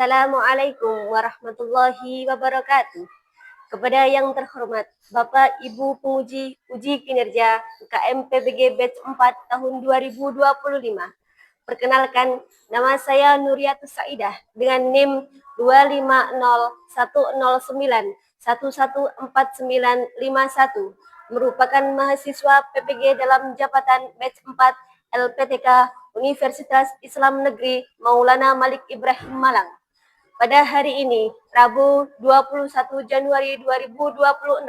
Assalamualaikum warahmatullahi wabarakatuh. Kepada yang terhormat Bapak Ibu penguji uji kinerja UKM PBG Batch 4 tahun 2025. Perkenalkan, nama saya Nuriatus Saidah dengan NIM 2501091114951, merupakan mahasiswa PPG dalam jabatan Batch 4 LPTK Universitas Islam Negeri Maulana Malik Ibrahim Malang. Pada hari ini, Rabu 21 Januari 2026,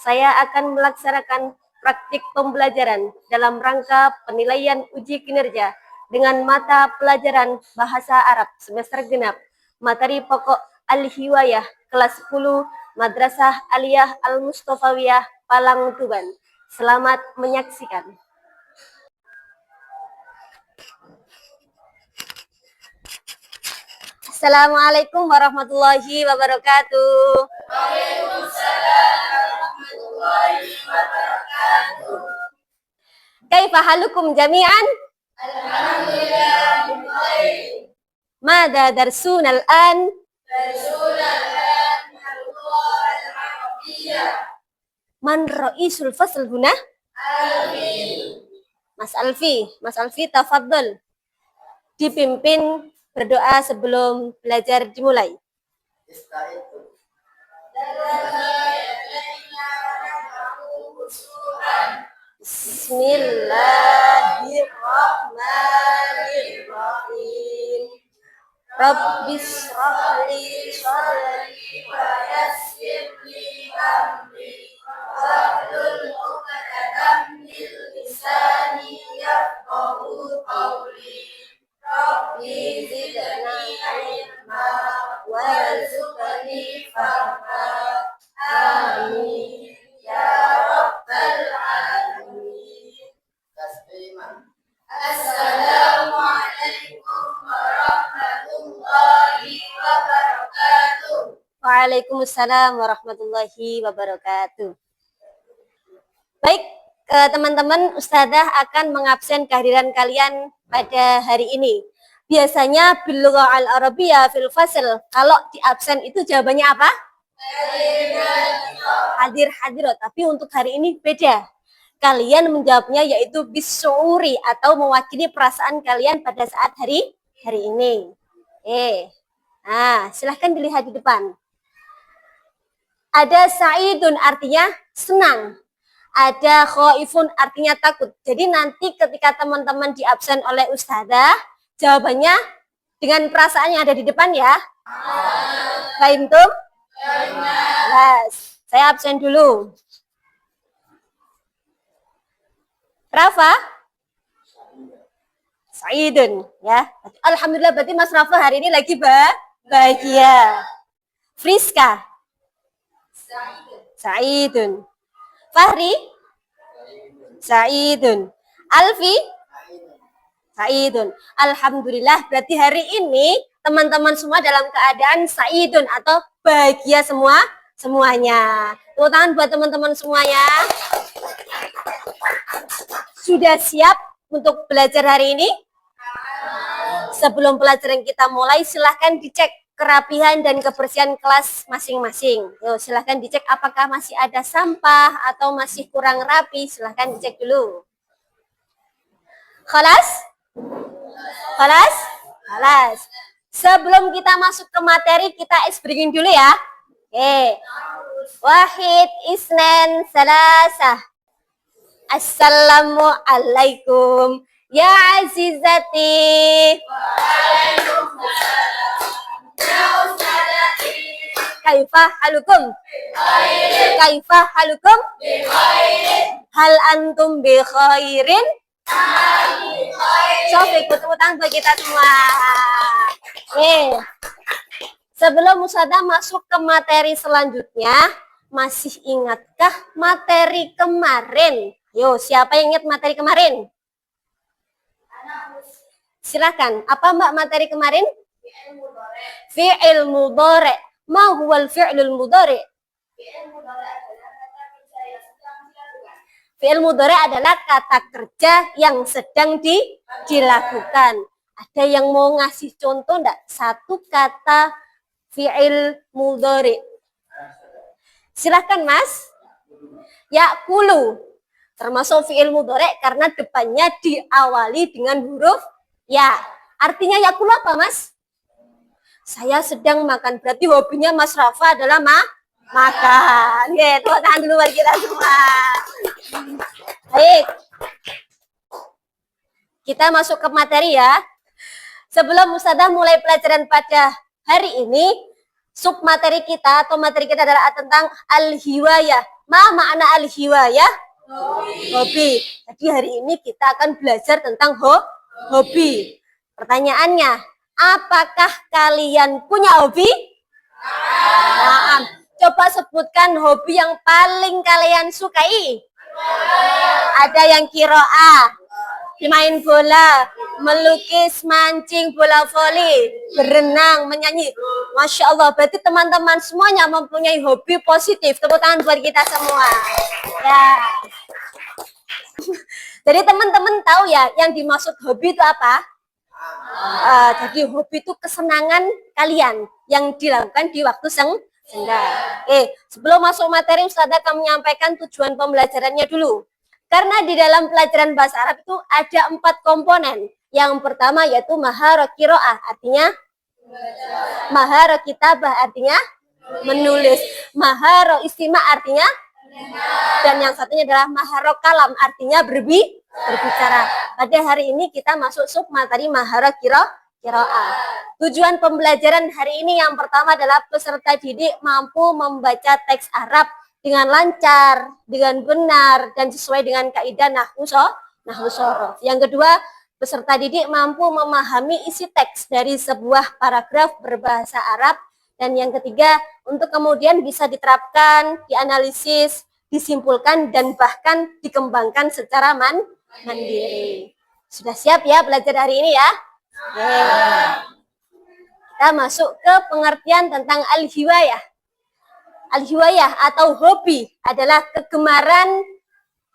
saya akan melaksanakan praktik pembelajaran dalam rangka penilaian uji kinerja dengan mata pelajaran Bahasa Arab semester genap, materi pokok Al-Hiwayah kelas 10 Madrasah Aliyah Al-Mustofawiyah Palang Tuban. Selamat menyaksikan. Assalamualaikum warahmatullahi wabarakatuh. Waalaikumsalam warahmatullahi wabarakatuh. Kaifa halukum jami'an? Alhamdulillah baik. Mada darsuna al-an? Darsuna al-an al-lugha al-arabiyyah. Man ra'isul fasl huna? Alfi. Mas Alfi, tafaddal. Dipimpin berdoa sebelum belajar dimulai. Bismillahirrahmanirrahim. Rabbis shrahli sadri wa yassir li amri wahlul 'uqdatam min lisani yafqahu qawli. Rabbi zidni ilma warzuqni fahma. Amin ya rabbal alamin. Assalamualaikum warahmatullahi wabarakatuh. Waalaikumsalam warahmatullahi wabarakatuh. Baik, teman-teman, Ustadzah akan mengabsen kehadiran kalian pada hari ini. Biasanya bil-lughah al-arabiyyah fil fasl, kalau di absen itu jawabannya apa? Hadir, hadirat. Tapi untuk hari ini beda. Kalian menjawabnya yaitu bisyuri atau mewakili perasaan kalian pada saat hari ini. Nah, silahkan dilihat di depan. Ada sa'idun artinya senang. Ada khaifun artinya takut. Jadi nanti ketika teman-teman diabsen oleh Ustadzah, jawabannya dengan perasaan yang ada di depan ya. Fahimtum? Yes. Saya absen dulu. Rafa? Sa'idun ya. Alhamdulillah berarti Mas Rafa hari ini lagi bahagia. Friska? Sa'idun. Fahri? Sa'idun. Alfi? Sa'idun. Alhamdulillah berarti hari ini teman-teman semua dalam keadaan sa'idun atau bahagia semuanya. Tepuk tangan buat teman-teman semuanya. Sudah siap untuk belajar hari ini? Sebelum pelajaran kita mulai, silahkan dicek kerapihan dan kebersihan kelas masing-masing. Yuk, silahkan dicek apakah masih ada sampah atau masih kurang rapi. Silahkan dicek dulu. Khalas? Khalas? Khalas. Sebelum kita masuk ke materi, kita ice breaking dulu ya. Oke. Wahid, isnan, salasah. Assalamualaikum. Ya azizati. Waalaikumsalam. Kaifa halukum? Kaifa halukum? Hal antum bi khairin? Sofi, tepuk tangan buat kita semua. Sebelum Ustadzah masuk ke materi selanjutnya, masih ingatkah materi kemarin? Yo, siapa yang ingat materi kemarin? Silakan. Apa Mbak materi kemarin? Fi'il mudhari'. Ma huwal fi'lul mudhari'? Fi'il mudhari' adalah kata kerja yang sedang dilakukan. Ada yang mau ngasih contoh enggak? Satu kata fi'il mudhari. Silahkan Mas. Ya'kulu. Termasuk fi'il mudhari karena depannya diawali dengan huruf ya. Artinya ya'kulu apa Mas? Saya sedang makan. Berarti hobinya Mas Rafa adalah makan. Oke, tepuk tangan dulu buat kita semua. Baik. Kita masuk ke materi ya. Sebelum Ustazah mulai pelajaran pada hari ini, sub materi kita atau materi kita adalah tentang al-hiwayah. Ma makna al-hiwayah? Hobi. Jadi hari ini kita akan belajar tentang hobi. Pertanyaannya, apakah kalian punya hobi? Nah, coba sebutkan hobi yang paling kalian sukai. Ada yang qiraah, main bola, melukis, mancing, bola voli, berenang, menyanyi. Masya Allah, berarti teman-teman semuanya mempunyai hobi positif. Tepuk tangan buat kita semua. Ya. Jadi teman-teman tahu ya, yang dimaksud hobi itu apa? Jadi hobi itu kesenangan kalian yang dilakukan di waktu senggang. Sebelum masuk materi, Ustazah akan menyampaikan tujuan pembelajarannya dulu. Karena di dalam pelajaran bahasa Arab itu ada 4 komponen. Yang pertama yaitu maharah qiraah, artinya maharah kitabah, artinya menulis. Maharah istima, artinya dan yang satunya adalah maharah kalam, artinya berbicara. Pada hari ini kita masuk sub materi maharah qiraah. Tujuan pembelajaran hari ini yang pertama adalah peserta didik mampu membaca teks Arab dengan lancar, dengan benar, dan sesuai dengan kaidah nahwu shorof. Yang kedua, peserta didik mampu memahami isi teks dari sebuah paragraf berbahasa Arab. Dan yang ketiga, untuk kemudian bisa diterapkan, dianalisis, disimpulkan, dan bahkan dikembangkan secara mandiri. Sudah siap ya belajar hari ini ya? Kita masuk ke pengertian tentang al-hiwayah. Al-hiwayah atau hobi adalah kegemaran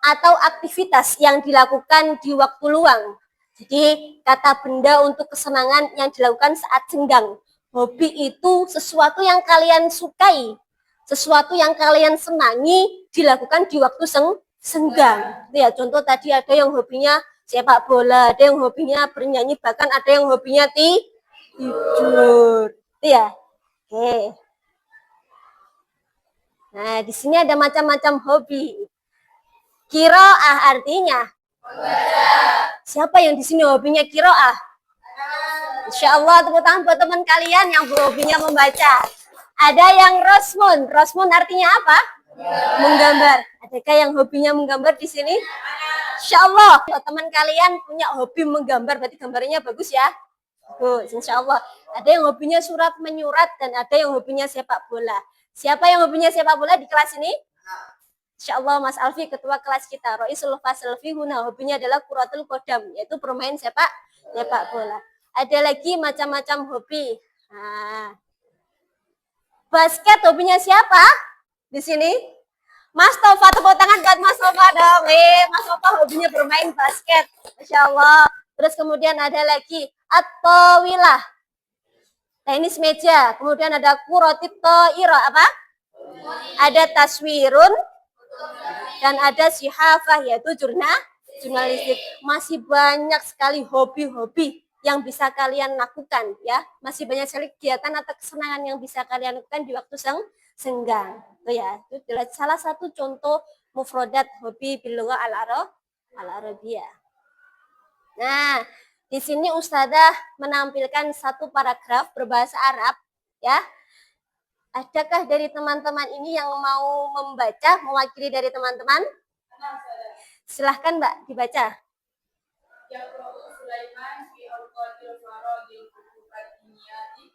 atau aktivitas yang dilakukan di waktu luang. Jadi kata benda untuk kesenangan yang dilakukan saat senggang. Hobi itu sesuatu yang kalian sukai, sesuatu yang kalian senangi dilakukan di waktu senggang. Ya, contoh tadi ada yang hobinya sepak bola, ada yang hobinya bernyanyi, bahkan ada yang hobinya tidur. Itu ya. Oke. Nah, di sini ada macam-macam hobi. Qiraah artinya siapa yang di sini hobinya qiraah? Insya Allah tepuk tangan buat teman kalian yang hobinya membaca. Ada yang rosmun. Rosmun artinya apa? Menggambar. Adakah yang hobinya menggambar di sini? Insya Allah teman kalian punya hobi menggambar, berarti gambarnya bagus ya. Bagus, insya Allah. Ada yang hobinya surat menyurat dan ada yang hobinya sepak bola. Siapa yang hobinya sepak bola di kelas ini? Insya Allah Mas Alfi, ketua kelas kita. Roisul Fasal Fihuna, hobinya adalah kuratul kodam, yaitu bermain sepak bola. Ada lagi macam-macam hobi. Nah, basket hobinya siapa? Di sini? Mas Tova, tepuk tangan buat Mas Tova dong. Mas Tova hobinya bermain basket. Masya Allah. Terus kemudian ada lagi at-tawilah, tenis meja. Kemudian ada kurotit to'iro, apa? Ada taswirun dan ada sihafah, yaitu jurnalistik. Masih banyak sekali hobi-hobi yang bisa kalian lakukan ya. Masih banyak sekali kegiatan atau kesenangan yang bisa kalian lakukan di waktu senggang. Itu ya. Itu adalah salah satu contoh mufrodat hobi bil lughah al-arabiyah. Nah, di sini Ustazah menampilkan satu paragraf berbahasa Arab ya. Adakah dari teman-teman ini yang mau membaca, mewakili dari teman-teman? Silahkan Mbak, dibaca. Yaqra'u Sulaiman fi awqatil faragil kutubatiyati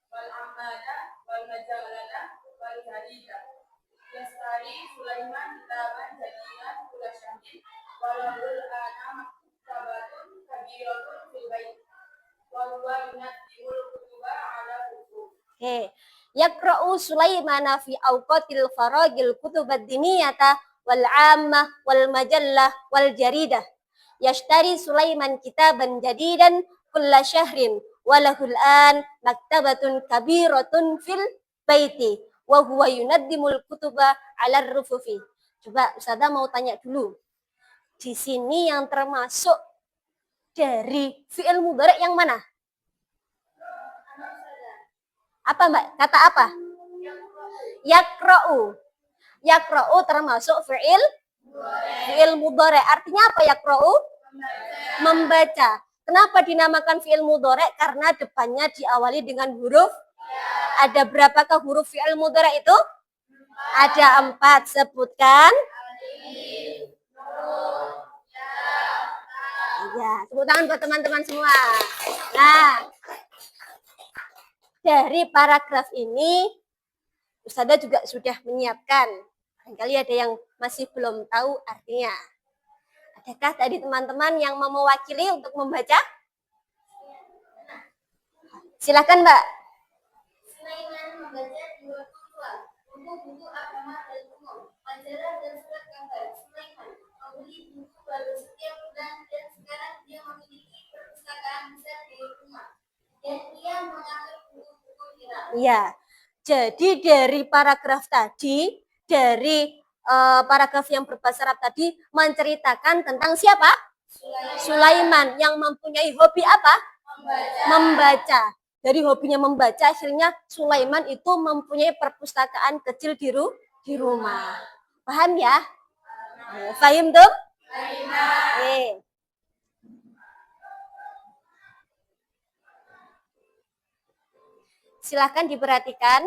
wal amada wal majalada wal jarida. Yastari Sulaiman kitaban jadidan kula syamsin walahul ana maktabatun kabiratun fil bait wa huwa yunaddiul kutuba ala hukum. Yaqra'u Sulaiman fi awqatil faragil kutubad diniyata wal 'ammah wal majallah wal jaridah. yashtari Sulaiman kitaban jadidan kulla syahrin walahul an maktabatun kabiratun fil baiti wa huwa yunaddimul kutuba 'ala rufufi. Coba Ustazah mau tanya dulu. Di sini yang termasuk dari fi'il mudhari yang mana? Apa Mbak? Kata apa? Yakra'u. Yakra'u termasuk fi'il mudhari. Artinya apa yakra'u? Membaca. Kenapa dinamakan fi'il mudhari? Karena depannya diawali dengan huruf. Ada berapakah huruf fi'il mudhari itu? Ada 4. Sebutkan. Ya, tepuk tangan buat teman-teman semua. Nah, dari paragraf ini Ustazah juga sudah menyiapkan. Barangkali ada yang masih belum tahu artinya. Adakah tadi teman-teman yang mau mewakili untuk membaca? Silakan Mbak. Sulaiman membaca 2 buku agama dan umum, majalah dan surat kabar. Sulaiman membeli buku baru setiap bulan dan sekarang dia memiliki perpustakaan besar di rumah. Dan ia mengatur buku-buku viral. Ya, jadi dari paragraf tadi, dari paragraf yang berbahasa Arab tadi menceritakan tentang siapa? Sulaiman yang mempunyai hobi apa? Membaca. Dari hobinya membaca, akhirnya Sulaiman itu mempunyai perpustakaan kecil di rumah. Paham ya? Paham tuh? Paham. Silahkan diperhatikan.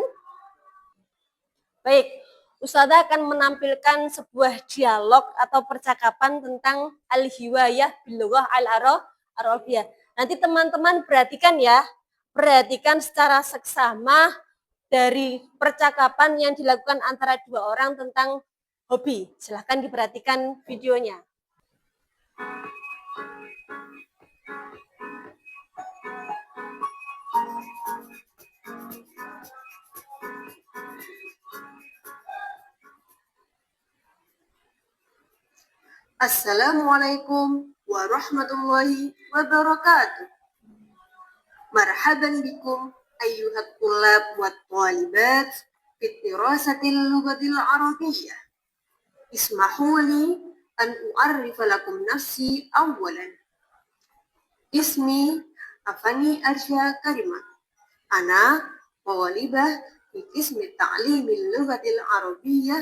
Baik, Ustazah akan menampilkan sebuah dialog atau percakapan tentang al-hiwayah bilughah al-arabiyah. Nanti teman-teman perhatikan ya, perhatikan secara seksama dari percakapan yang dilakukan antara 2 orang tentang hobi. Silahkan diperhatikan videonya. Assalamualaikum warahmatullahi wabarakatuh. Marhaban bikum ayyuhat tullab wat talibat fi dirasatil lughatil arabiyyah. Ismahu li an u'arrifa lakum nafsi awwalan. Ismi Afani Arsya Karimah. Ana talibah fi qismi ta'limil lughatil arabiyyah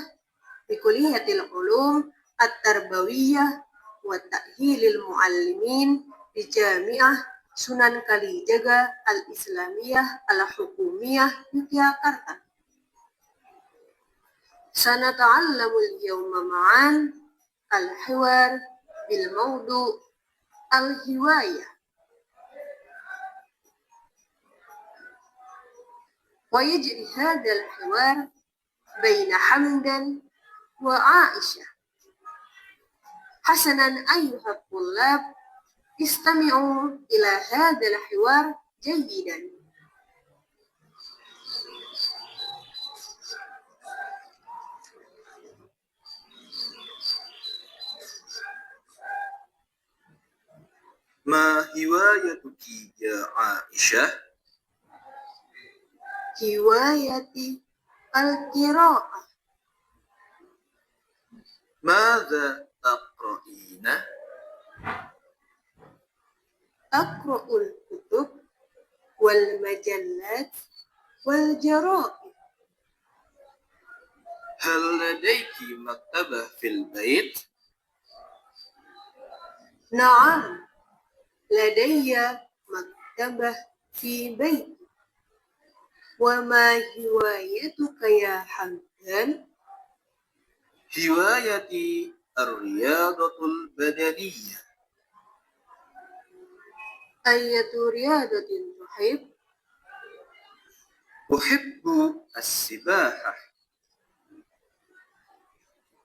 fi kulliyatil ulum at-tarbawiyah wa ta'hilil muallimin di Jami'ah Sunan Kalijaga Al-Islamiyah Al-Hukumiyah Yogyakarta. Sanata'allamul yawma ma'an al-hiwar bil mawdu' al-hiwayah. Wa yajri hadha al-hiwar baina Hamdan wa Aisyah. حسنا أيها الطلاب استمعوا إلى هذا الحوار جيدا. ما هوايتك يا عائشة؟ هوايتي القراءة. ماذا تقرأين؟ أقرأ الكتب والمجلات والجرائد. هل لديك مكتبة في البيت؟ نعم، لدي مكتبة في بيتي. وما هوايتك يا حمدان؟ هوايتي الرياضة البدنية. أية رياضة تحب؟ أحب السباحة.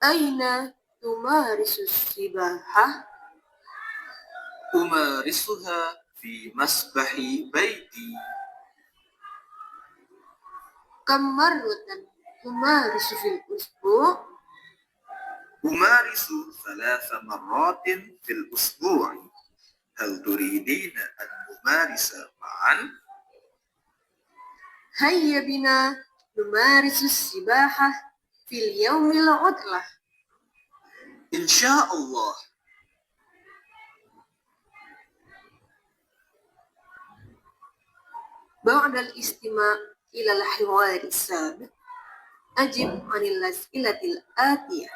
أين تمارس السباحة؟ أمارسها في مسبح بيتي. كم مرة تمارس في الأسبوع؟ أمارس 3 مرات في الأسبوع. هل تريدين أن نمارس معا؟ هيا بنا نمارس السباحة في اليوم العطلة. إن شاء الله. بعد الاستماع إلى الحوار السابق أجب عن الأسئلة الآتية.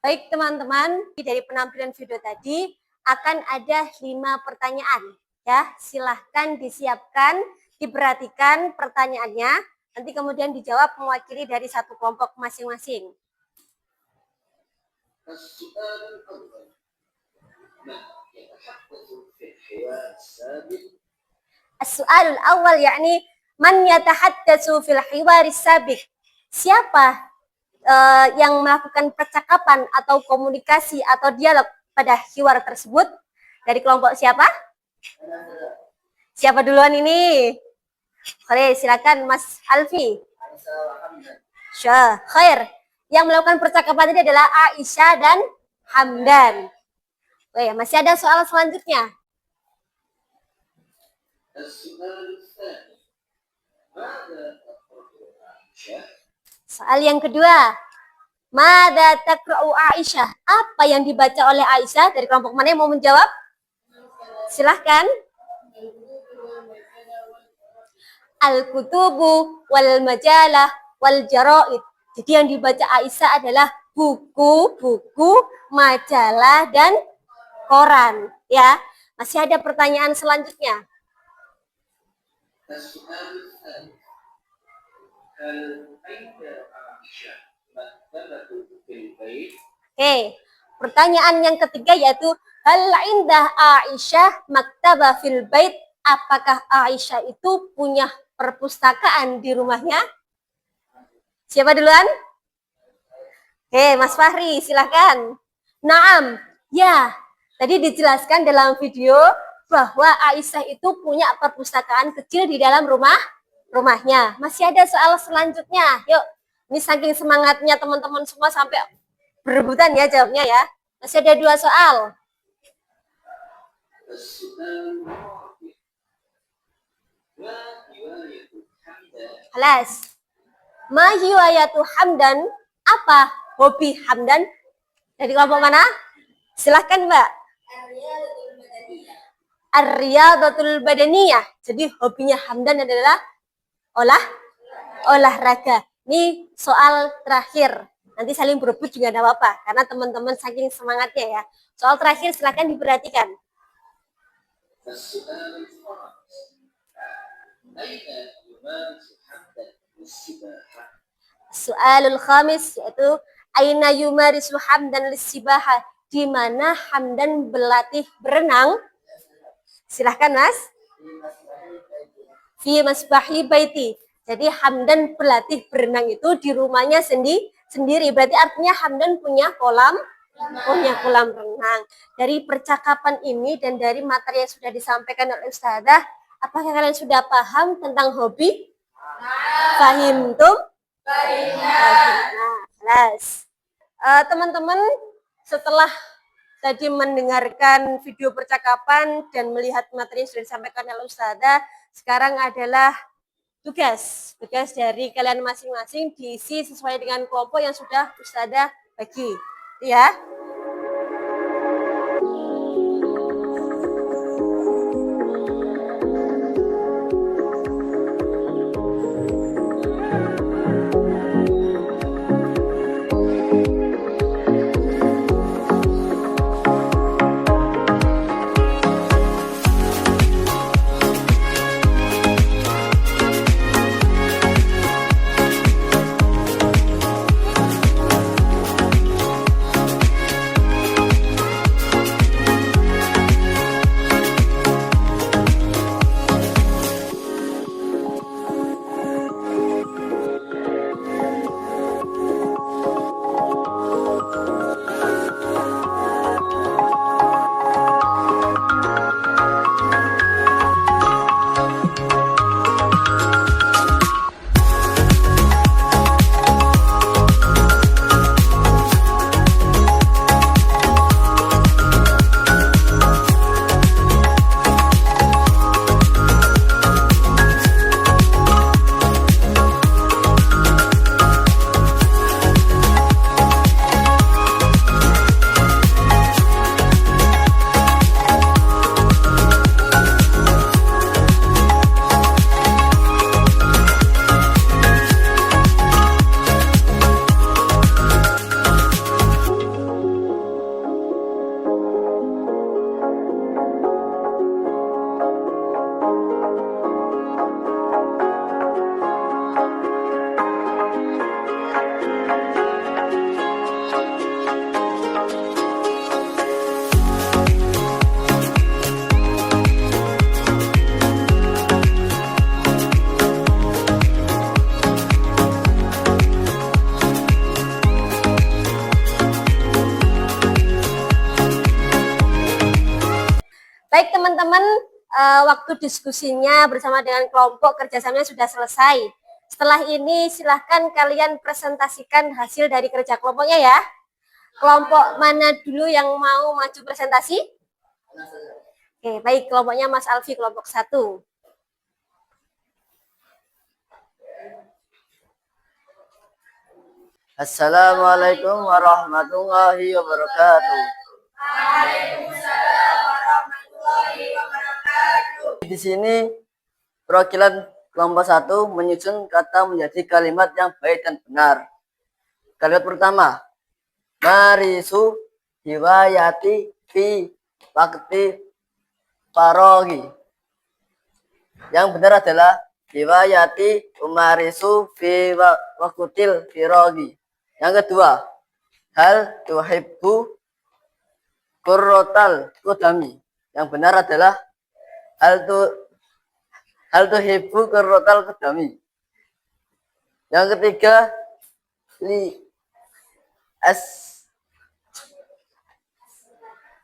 Baik teman-teman, dari penampilan video tadi akan ada 5 pertanyaan. Ya, silahkan disiapkan, diperhatikan pertanyaannya. Nanti kemudian dijawab mewakili dari satu kelompok masing-masing. السؤال الأول: من يتحدث في الحوار السابق؟ As-su'alul awal yakni man yatahaddatsu fil hiwaris sabiq. Siapa yang melakukan percakapan atau komunikasi atau dialog pada hiwar tersebut? Dari kelompok siapa? Siapa duluan ini? Oke, silakan Mas Alfi. Khair. Yang melakukan percakapan ini adalah Aisyah dan Hamdan. Oke, masih ada soal selanjutnya. السؤال الثاني: ماذا تقرأ عائشة؟ Soal yang kedua. Mada taqra'u Aisyah? Apa yang dibaca oleh Aisyah? Dari kelompok mana yang mau menjawab? Silahkan. Al-kutubu wal majalah wal jaraid. Jadi yang dibaca Aisyah adalah buku-buku, majalah dan koran, ya. Masih ada pertanyaan selanjutnya. السؤال الثالث: هل عند عائشة مكتبة في البيت؟ Oke, pertanyaan yang ketiga yaitu hal indah Aisyah maktabah fil bait? Apakah Aisyah itu punya perpustakaan di rumahnya? Siapa duluan? Oke, Mas Fahri, silahkan. Naam, ya. Tadi dijelaskan dalam video bahwa Aisyah itu punya perpustakaan kecil di dalam rumahnya. Masih ada soal selanjutnya. Yuk, ini saking semangatnya teman-teman semua sampai berebutan ya jawabnya ya. Masih ada 2 soal. السؤال الرابع: ما رواية حمدان؟ Halas. Ma hiwayatu Hamdan? Apa hobi Hamdan? Dari kelompok mana? Silahkan Mbak. Ar-riyadatul badaniyah. Jadi hobinya Hamdan adalah olahraga. Ini soal terakhir. Nanti saling berebut juga tidak apa-apa. Karena teman-teman saking semangatnya ya. Soal terakhir silahkan diperhatikan. السؤال الخامس: أين يمارس حمدان السباحة؟ Soalul khamis yaitu aina yumarisu Hamdan lis-sibaha? Di mana Hamdan berlatih berenang? Silahkan Mas. Fi masbahi baiti. Jadi Hamdan berlatih berenang itu di rumahnya sendiri. Berarti artinya Hamdan punya kolam renang. Dari percakapan ini dan dari materi yang sudah disampaikan oleh Ustazah, apakah kalian sudah paham tentang hobi? Fahimtum? Jelas. Teman-teman, setelah tadi mendengarkan video percakapan dan melihat materi yang sudah disampaikan oleh Ustazah, sekarang adalah tugas dari kalian masing-masing diisi sesuai dengan kelompok yang sudah Ustazah bagi, ya. waktu diskusinya bersama dengan kelompok kerjasamanya sudah selesai. Setelah ini silahkan kalian presentasikan hasil dari kerja kelompoknya ya. Kelompok mana dulu yang mau maju presentasi? Oke, baik, kelompoknya Mas Alfi, kelompok 1. Assalamualaikum warahmatullahi wabarakatuh. Di sini perwakilan kelompok 1 menyusun kata menjadi kalimat yang baik dan benar. Kalimat pertama, marisu hiwayati fi wakti parogi. Yang benar adalah hiwayati umarisu fi wakutil firogi. Yang kedua, hal tuhibbu kurrotal kodami. Yang benar adalah hal tuhibbu kurrotal kodami. Yang ketiga,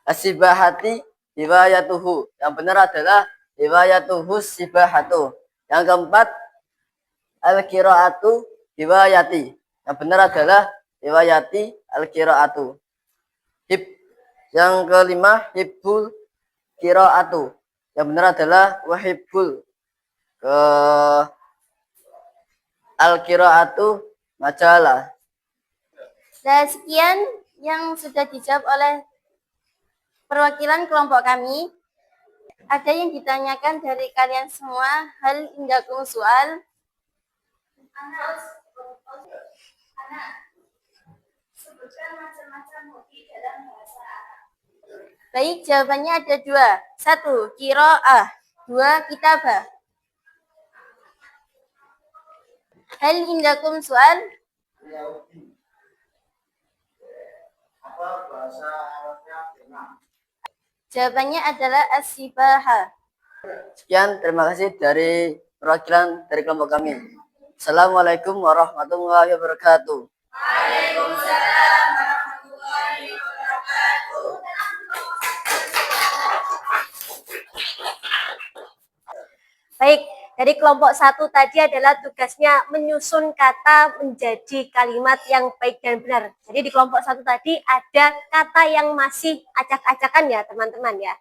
asibahati hiwayatuhu. Yang benar adalah hiwayatuhu sibahatu. Yang keempat, al-qiraatu hiwayati. Yang benar adalah hiwayati al-qiraatu. Yang kelima, hibbul qiraatu. Yang benar adalah wahibbul al-qiraatu majalah. Dan sekian yang sudah dijawab oleh perwakilan kelompok kami. Ada yang ditanyakan dari kalian semua? Hal indakum soal? Sebutkan macam-macam hobi dalam bahasa Arab. Baik, jawabannya ada 2. 1, qiraah. 2, kitabah. Hal indakum soal? Apa bahasa Arabnya benar? Jawabannya adalah as-sibaha. Sekian, terima kasih dari perwakilan dari kelompok kami. Assalamualaikum warahmatullahi wabarakatuh. Baik, dari kelompok 1 tadi adalah tugasnya menyusun kata menjadi kalimat yang baik dan benar. Jadi di kelompok 1 tadi ada kata yang masih acak-acakan ya teman-teman ya.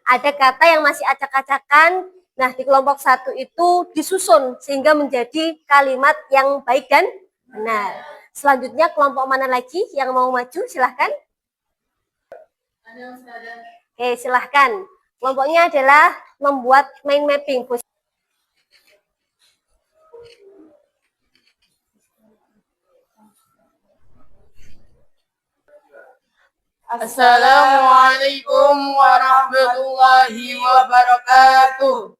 Ada kata yang masih acak-acakan. Nah di kelompok 1 itu disusun sehingga menjadi kalimat yang baik dan benar. Selanjutnya kelompok mana lagi yang mau maju? Silahkan. Oke, silahkan. Kelompoknya adalah membuat mind mapping. Assalamualaikum warahmatullahi wabarakatuh.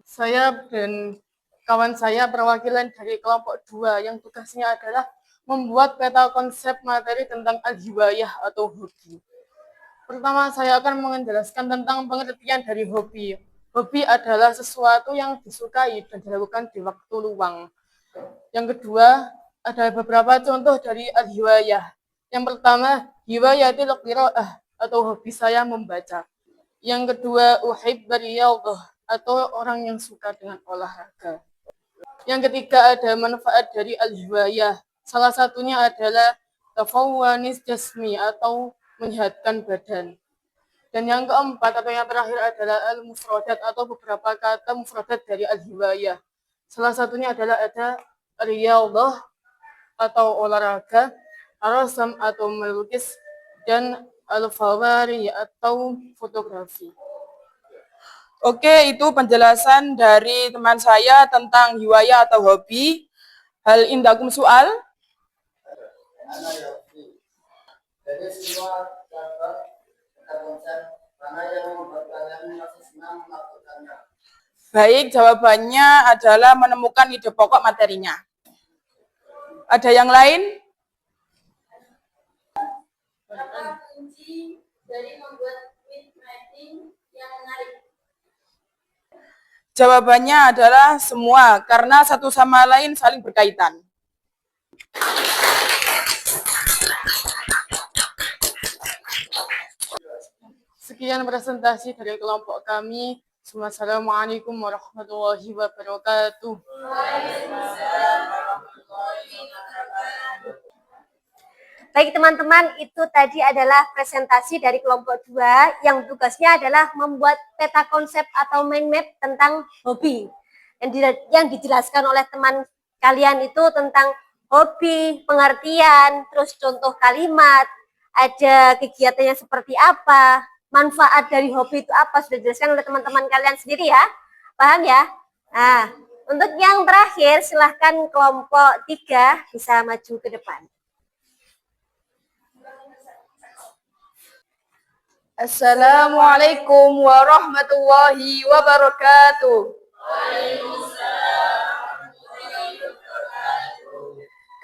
Saya dan kawan saya perwakilan dari kelompok 2 yang tugasnya adalah membuat peta konsep materi tentang al-hiwayah atau hobi. Pertama, saya akan menjelaskan tentang pengertian dari hobi. Hobi adalah sesuatu yang disukai dan dilakukan di waktu luang. Yang kedua, ada beberapa contoh dari al-hiwayah. Yang pertama, hiwayatil qiraah atau hobi saya membaca. Yang kedua, uhibbur riyadhah atau orang yang suka dengan olahraga. Yang ketiga, ada manfaat dari al-hiwayah. Salah satunya adalah tafawwanis jasmi atau menyehatkan badan. Dan yang keempat atau yang terakhir adalah al-mufradat atau beberapa kata mufradat dari al-hiwayah. Salah satunya adalah ada riyadhah atau olahraga, ar-rasam atau melukis, dan al-fawari atau fotografi. Oke, itu penjelasan dari teman saya tentang hiwayah atau hobi. Hal indakum soal? Jadi semua kata konsep mana yang membuat kalian merasa senang melakukannya. Baik, jawabannya adalah menemukan ide pokok materinya. Ada yang lain? Apa kunci dari membuat mind mapping yang menarik? Jawabannya adalah semua, karena satu sama lain saling berkaitan. Sekian presentasi dari kelompok kami. Wassalamualaikum warahmatullahi wabarakatuh. Baik teman-teman, itu tadi adalah presentasi dari kelompok 2 yang tugasnya adalah membuat peta konsep atau mind map tentang hobi. Yang dijelaskan oleh teman kalian itu tentang hobi, pengertian, terus contoh kalimat, ada kegiatannya seperti apa, manfaat dari hobi itu apa, sudah dijelaskan oleh teman-teman kalian sendiri ya. Paham ya? Nah, untuk yang terakhir silahkan kelompok 3 bisa maju ke depan. Assalamualaikum warahmatullahi wabarakatuh.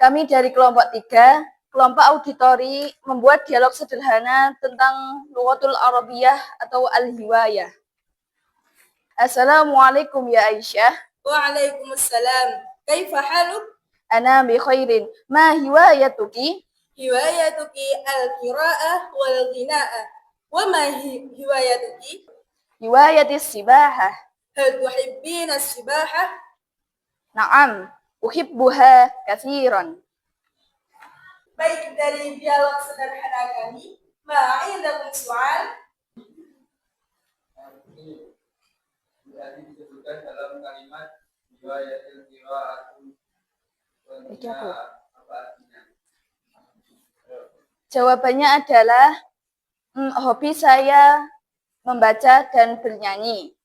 Kami dari kelompok 3, kelompok auditori, membuat dialog sederhana tentang Lughatul Arabiyah atau Al-Hiwayah. Assalamualaikum ya Aisyah. Waalaikumsalam. Kaifa haluk? Ana bi khairin. Ma hiwayatuki? Hiwayatuki al-qira'ah wal ghina'ah. Wa ma hiwayatuki? Hiwayatis sibahah. Hal tuhibbina as-sibahah? Naam, uhibbuha katsiran. Baik, dari dialog sederhana kami, ma'indakum soal? Tadi disebutkan dalam kalimat riwayatil qira'atu. Apa artinya? Jawabannya adalah hobi saya membaca dan bernyanyi.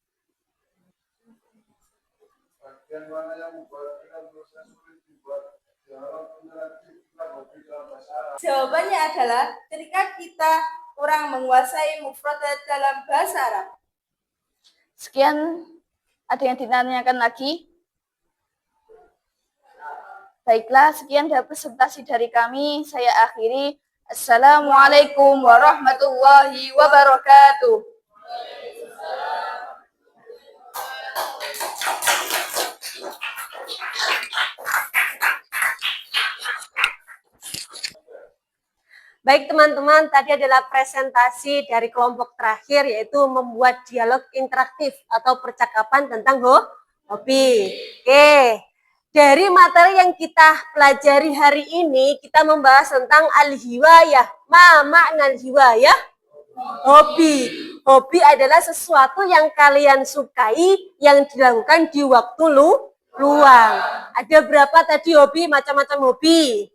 Bagian mana yang membuat kita merasa sulit dibuat dialog interaktif tentang hobi dalam bahasa Arab? Jawabannya adalah ketika kita kurang menguasai mufradat dalam bahasa Arab. Sekian, ada yang ditanyakan lagi? Baiklah, sekian dari presentasi dari kami. Saya akhiri. Assalamualaikum warahmatullahi wabarakatuh. Baik teman-teman, tadi adalah presentasi dari kelompok terakhir yaitu membuat dialog interaktif atau percakapan tentang hobi. Oke, dari materi yang kita pelajari hari ini kita membahas tentang al-hiwayah. Ma makna al-hiwayah? Hobi. Hobi adalah sesuatu yang kalian sukai yang dilakukan di waktu luang. Ada berapa tadi hobi? Macam-macam hobi.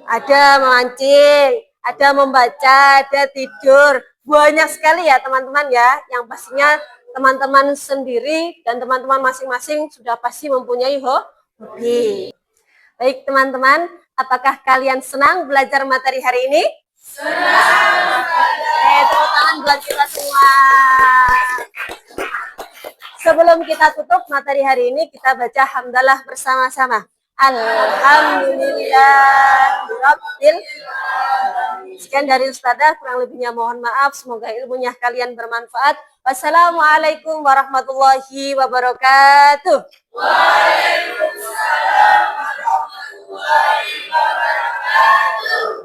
Ada memancing, ada membaca, ada tidur. Banyak sekali ya teman-teman ya. Yang pastinya teman-teman sendiri dan teman-teman masing-masing sudah pasti mempunyai hobi. Baik teman-teman, apakah kalian senang belajar materi hari ini? Senang! Tepuk tangan buat kita semua. Sebelum kita tutup materi hari ini, kita baca hamdalah bersama-sama. Alhamdulillahirabbil alamin. Sekian dari Ustazah, kurang lebihnya mohon maaf. Semoga ilmunya kalian bermanfaat. Wassalamualaikum warahmatullahi wabarakatuh. Waalaikumsalam warahmatullahi wabarakatuh.